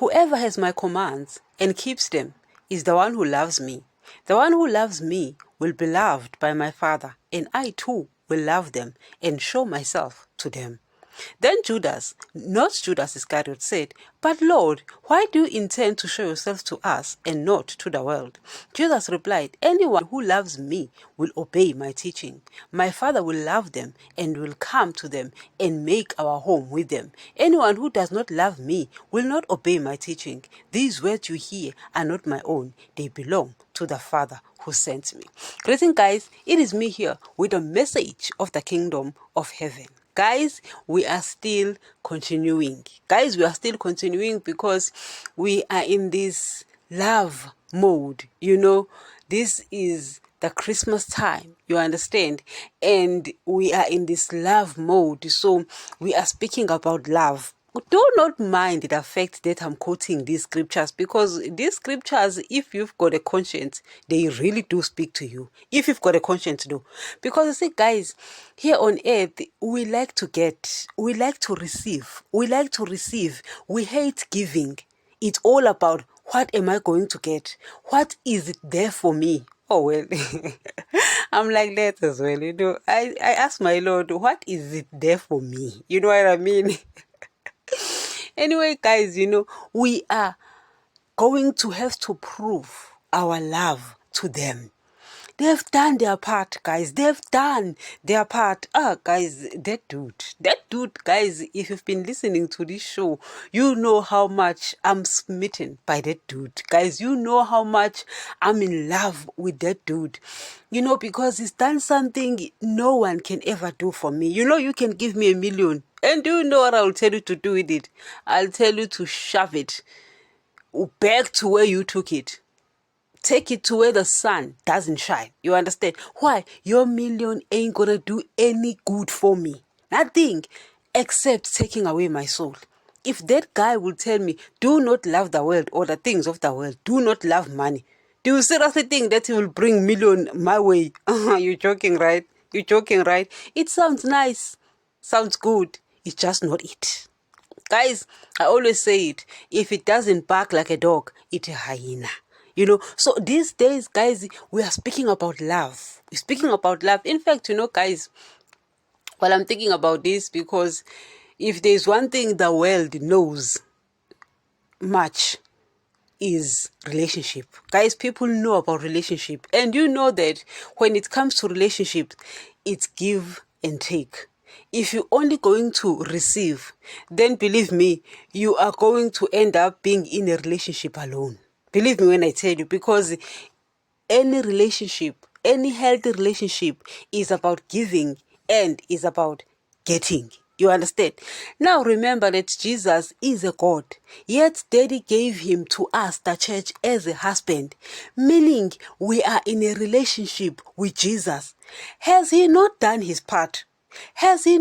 Whoever has my commands and keeps them is the one who loves me. The one who loves me will be loved by my Father, and I too will love them and show myself to them. Then Judas, not Judas Iscariot, said, But Lord, why do you intend to show yourself to us and not to the world? Jesus replied, Anyone who loves me will obey my teaching. My Father will love them and will come to them and make our home with them. Anyone who does not love me will not obey my teaching. These words you hear are not my own. They belong to the Father who sent me. Greeting, guys. It is me here with a message of the kingdom of heaven. Guys, we are still continuing. Guys, we are still continuing because we are in this love mode. You know, this is the Christmas time, you understand? And we are in this love mode. So we are speaking about love. Do not mind the fact that I'm quoting these scriptures, because these scriptures, if you've got a conscience, they really do speak to you. If you've got a conscience, though. Because you see, guys, here on earth, we like to get, we like to receive. We like to receive. We hate giving. It's all about, what am I going to get? What is it there for me? Oh, well, I'm like that as well, you know. I ask my Lord, what is it there for me? You know what I mean? Anyway, guys, you know, we are going to have to prove our love to them. They've done their part, guys. They've done their part. Guys, that dude, guys, if you've been listening to this show, you know how much I'm smitten by that dude. Guys, you know how much I'm in love with that dude. You know, because he's done something no one can ever do for me. You know, you can give me 1 million. And do you know what I'll tell you to do with it? I'll tell you to shove it back to where you took it. Take it to where the sun doesn't shine. You understand? Why? Your 1 million ain't gonna do any good for me. Nothing except taking away my soul. If that guy will tell me, do not love the world or the things of the world, do not love money, do you seriously think that he will bring 1 million my way? You're joking, right? You're joking, right? It sounds nice. Sounds good. It's just not it. Guys, I always say it. If it doesn't bark like a dog, it's a hyena. You know, so these days, guys, we are speaking about love. We're speaking about love. In fact, you know, guys, while I'm thinking about this, because if there's one thing the world knows much, is relationship. Guys, people know about relationship. And you know that when it comes to relationship, it's give and take. If you're only going to receive, then believe me, you are going to end up being in a relationship alone. Believe me when I tell you, because any relationship, any healthy relationship is about giving and is about getting. You understand? Now remember that Jesus is a God, yet Daddy gave him to us, the church, as a husband, meaning we are in a relationship with Jesus. Has he not done his part? Has he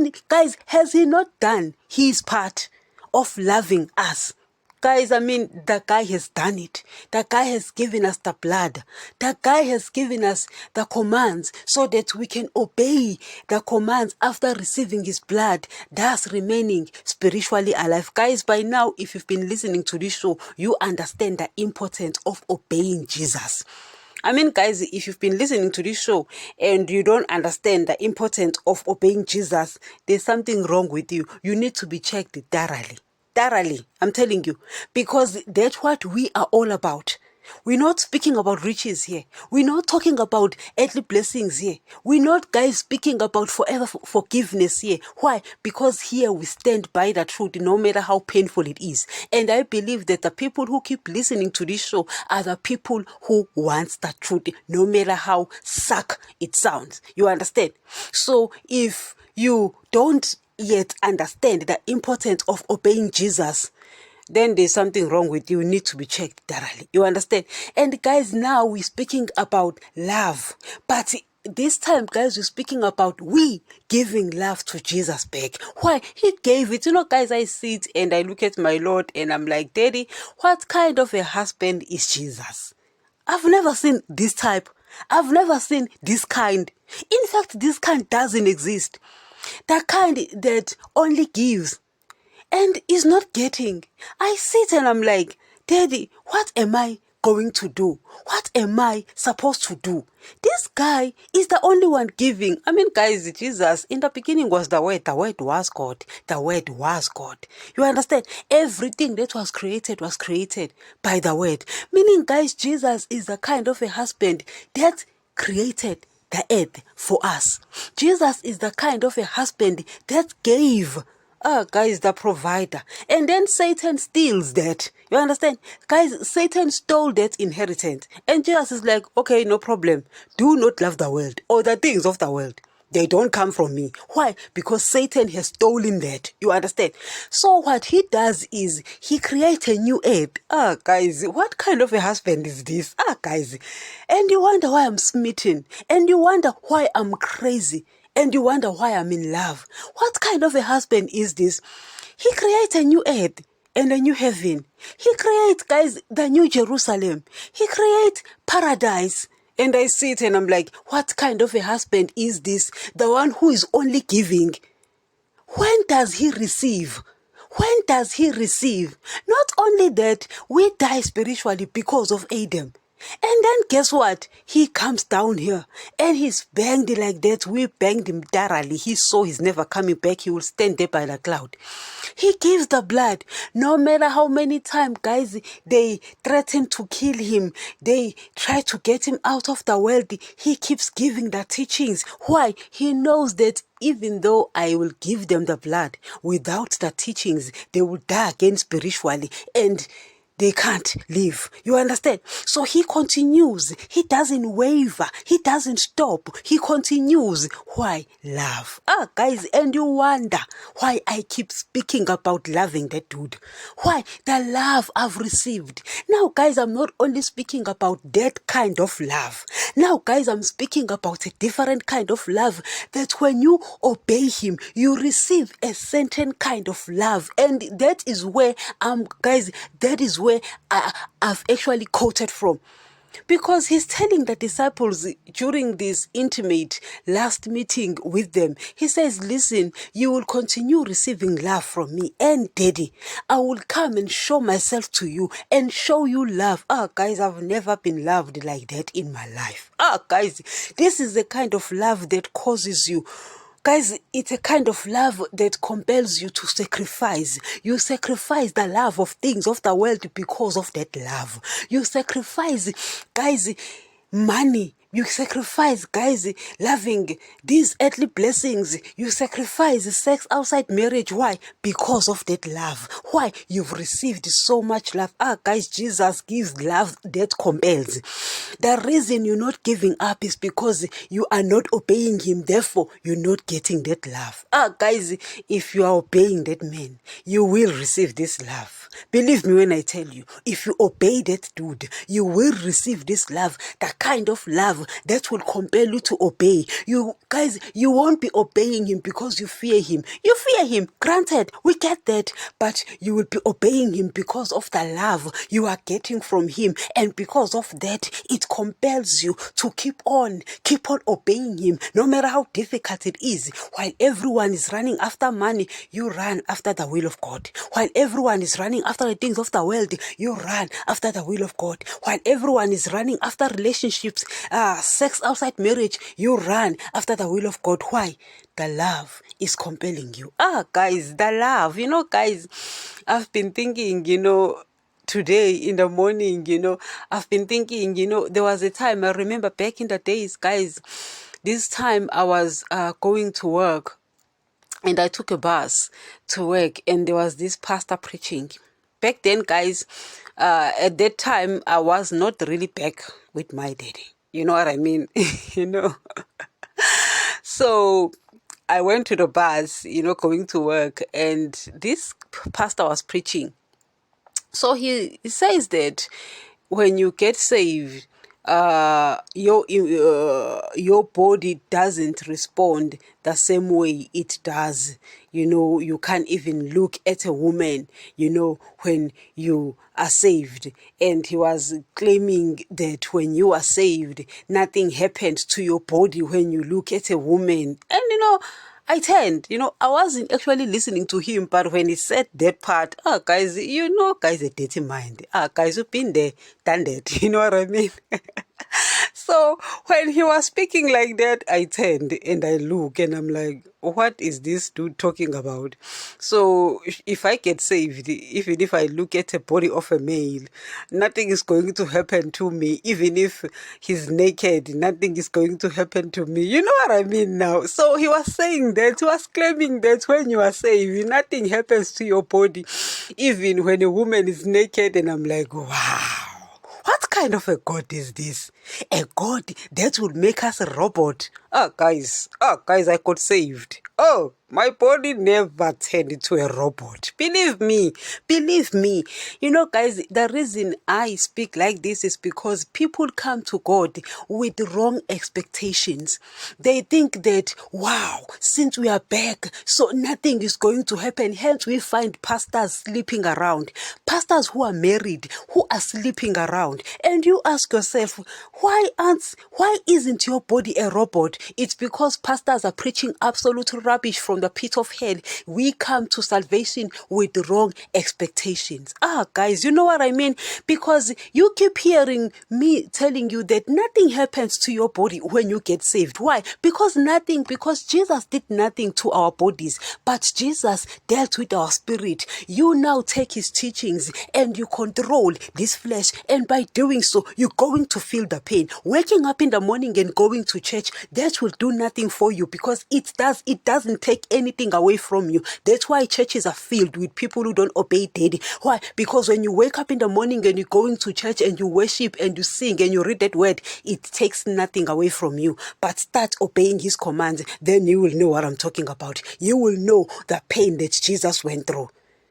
not done his part of loving us? Guys, I mean, the guy has done it. The guy has given us the blood. The guy has given us the commands so that we can obey the commands after receiving his blood, thus remaining spiritually alive. Guys, by now, if you've been listening to this show, you understand the importance of obeying Jesus. I mean, guys, if you've been listening to this show and you don't understand the importance of obeying Jesus, there's something wrong with you. You need to be checked thoroughly. Thoroughly, I'm telling you, because that's what we are all about. We're not speaking about riches here. We're not talking about earthly blessings here. We're not, guys, speaking about forever forgiveness here. Why? Because here we stand by the truth, no matter how painful it is. And I believe that the people who keep listening to this show are the people who want the truth, no matter how suck it sounds. You understand? So if you don't yet understand the importance of obeying Jesus, then there's something wrong with you. You need to be checked thoroughly. You understand? And guys, now we're speaking about love. But this time, guys, we're speaking about we giving love to Jesus back. Why? He gave it. You know, guys, I sit and I look at my Lord and I'm like, Daddy, what kind of a husband is Jesus? I've never seen this type. I've never seen this kind. In fact, this kind doesn't exist. The kind that only gives and is not getting. I sit and I'm like, Daddy, what am I going to do? What am I supposed to do? This guy is the only one giving. I mean, guys, Jesus, in the beginning was the Word was God, the Word was God. You understand? Everything that was created by the Word. Meaning, guys, Jesus is the kind of a husband that created the earth for us. Jesus is the kind of a husband that gave guys, the provider. And then Satan steals that. You understand? Guys, Satan stole that inheritance. And Jesus is like, okay, no problem. Do not love the world or the things of the world. They don't come from me. Why? Because Satan has stolen that. You understand? So what he does is he creates a new earth. Guys, what kind of a husband is this? Guys. And you wonder why I'm smitten. And you wonder why I'm crazy. And you wonder why I'm in love. What kind of a husband is this? He creates a new earth and a new heaven. He creates, guys, the new Jerusalem. He creates paradise. And I sit and I'm like, what kind of a husband is this? The one who is only giving. When does he receive? When does he receive? Not only that, we die spiritually because of Adam. And then guess what? He comes down here and he's banged like that. We banged him thoroughly. He saw he's never coming back. He will stand there by the cloud. He gives the blood. No matter how many times, guys, they threaten to kill him. They try to get him out of the world. He keeps giving the teachings. Why? He knows that even though I will give them the blood, without the teachings, they will die again spiritually. And they can't live. You understand? So he continues. He doesn't waver. He doesn't stop. He continues. Why? Love. Guys, and you wonder why I keep speaking about loving that dude. Why? The love I've received. Now, guys, I'm not only speaking about that kind of love. Now, guys, I'm speaking about a different kind of love that when you obey him, you receive a certain kind of love. And that is where, guys, that is where I've actually quoted from. Because he's telling the disciples during this intimate last meeting with them, he says, listen, you will continue receiving love from me, and Daddy, I will come and show myself to you and show you love. Guys, I've never been loved like that in my life. Guys, this is the kind of love that causes you. Guys, it's a kind of love that compels you to sacrifice. You sacrifice the love of things of the world because of that love. You sacrifice, guys, money. You sacrifice, guys, loving these earthly blessings. You sacrifice sex outside marriage. Why? Because of that love. Why? You've received so much love. Guys, Jesus gives love that compels. The reason you're not giving up is because you are not obeying him. Therefore, you're not getting that love. Guys, if you are obeying that man, you will receive this love. Believe me when I tell you, if you obey that dude, you will receive this love, the kind of love that will compel you to obey. You guys, you won't be obeying him because you fear him. You fear him, granted, we get that, but you will be obeying him because of the love you are getting from him, and because of that, it compels you to keep on obeying him, no matter how difficult it is. While everyone is running after money, you run after the will of God. While everyone is running after the things of the world, you run after the will of God. While everyone is running after relationships, sex outside marriage, you run after the will of God. Why? The love is compelling you. Guys, the love. Guys, I've been thinking, today in the morning, I've been thinking, there was a time, I remember back in the days, guys, this time I was going to work, and I took a bus to work, and there was this pastor preaching. Back then, guys, at that time, I was not really back with my daddy. You know what I mean? So I went to the bus, going to work, and this pastor was preaching. So he says that when you get saved, your body doesn't respond the same way it does. You can't even look at a woman, when you are saved. And he was claiming that when you are saved, nothing happens to your body when you look at a woman. And I turned, I wasn't actually listening to him, but when he said that part, guys, guys, a dirty mind. Guys, you've been there, done that, you know what I mean? So when he was speaking like that, I turned and I look and I'm like, what is this dude talking about? So if I get saved, even if I look at a body of a male, nothing is going to happen to me. Even if he's naked, nothing is going to happen to me. You know what I mean now? So he was saying that, he was claiming that when you are saved, nothing happens to your body, even when a woman is naked. And I'm like, wow. What kind of a God is this? A God that will make us a robot. Guys, I got saved. My body never turned into a robot. Believe me. Guys, the reason I speak like this is because people come to God with wrong expectations. They think that, wow, since we are back, so nothing is going to happen. Hence, we find pastors sleeping around. Pastors who are married, who are sleeping around. And you ask yourself, why isn't your body a robot? It's because pastors are preaching absolute rubbish from the pit of hell. We come to salvation with wrong expectations. Guys, you know what I mean? Because you keep hearing me telling you that nothing happens to your body when you get saved. Why? Because Jesus did nothing to our bodies, but Jesus dealt with our spirit. You now take his teachings and you control this flesh, and by doing so, you're going to feel the pain. Waking up in the morning and going to church, that will do nothing for you, because it doesn't take anything away from you. That's why churches are filled with people who don't obey daddy. Why? Because when you wake up in the morning and you're going to church and you worship and you sing and you read that word, it takes nothing away from you. But start obeying his commands, then you will know what I'm talking about. You will know the pain that Jesus went through.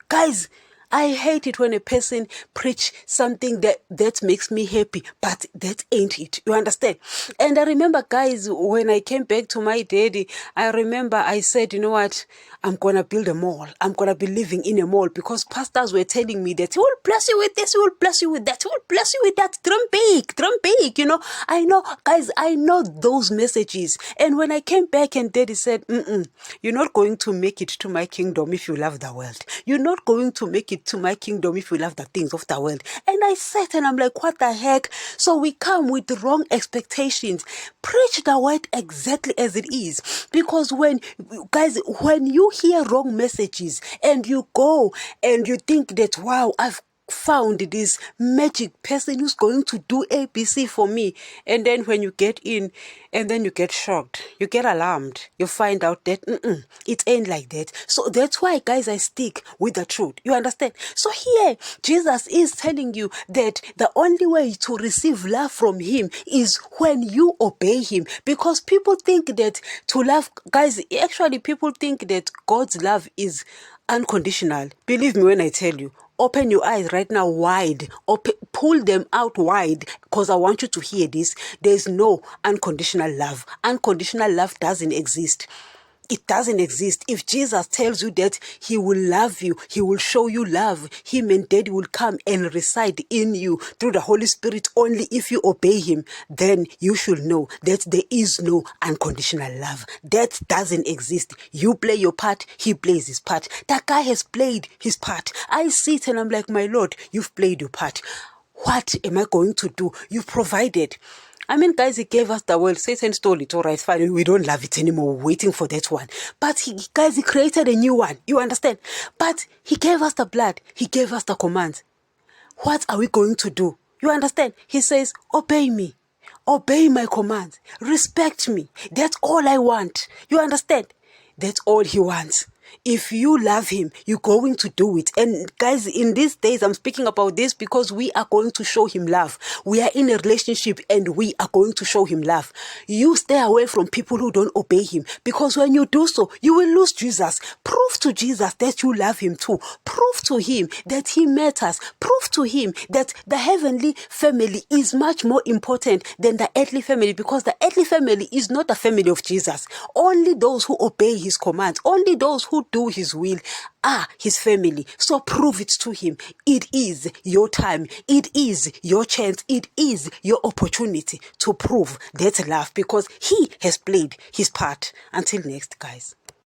Guys, I hate it when a person preach something that makes me happy, but that ain't it. You understand? And I remember, guys, when I came back to my daddy, I remember I said, you know what? I'm going to build a mall. I'm going to be living in a mall, because pastors were telling me that he will bless you with this, he will bless you with that, he will bless you with that. Dream big, I know, guys, I know those messages. And when I came back and daddy said, you're not going to make it to my kingdom if you love the world. You're not going to make it to my kingdom if you love the things of the world. And I sat and I'm like, what the heck? So we come with the wrong expectations. Preach the word exactly as it is. Because when you hear wrong messages and you go and you think that, wow, I've found this magic person who's going to do ABC for me, and then when you get in and then you get shocked, you get alarmed, you find out that it ain't like that. So that's why, guys, I stick with the truth. You understand? So here Jesus is telling you that the only way to receive love from him is when you obey him. Because people think that to love, guys, actually people think that God's love is unconditional. Believe me when I tell you, open your eyes right now wide. Pull them out wide, because I want you to hear this. There's no unconditional love. Unconditional love doesn't exist. It doesn't exist. If Jesus tells you that he will love you, he will show you love, him and daddy will come and reside in you through the Holy Spirit only if you obey him, then you should know that there is no unconditional love. That doesn't exist. You play your part, he plays his part. That guy has played his part. I sit and I'm like, my Lord, you've played your part. What am I going to do? You've provided. I mean, guys, he gave us the world. Satan stole it. All right, fine. We don't love it anymore. We're waiting for that one. But he created a new one. You understand? But he gave us the blood. He gave us the commands. What are we going to do? You understand? He says, obey me. Obey my commands. Respect me. That's all I want. You understand? That's all he wants. If you love him, you're going to do it. And guys, in these days, I'm speaking about this because we are going to show him love. We are in a relationship and we are going to show him love. You stay away from people who don't obey him, because when you do so, you will lose Jesus. Prove to Jesus that you love him too. Prove to him that he matters. Prove to him that the heavenly family is much more important than the earthly family, because the earthly family is not the family of Jesus. Only those who obey his commands, only those who do his will are his family. So prove it to him. It is your time. It is your chance. It is your opportunity to prove that love, because he has played his part. Until next, guys.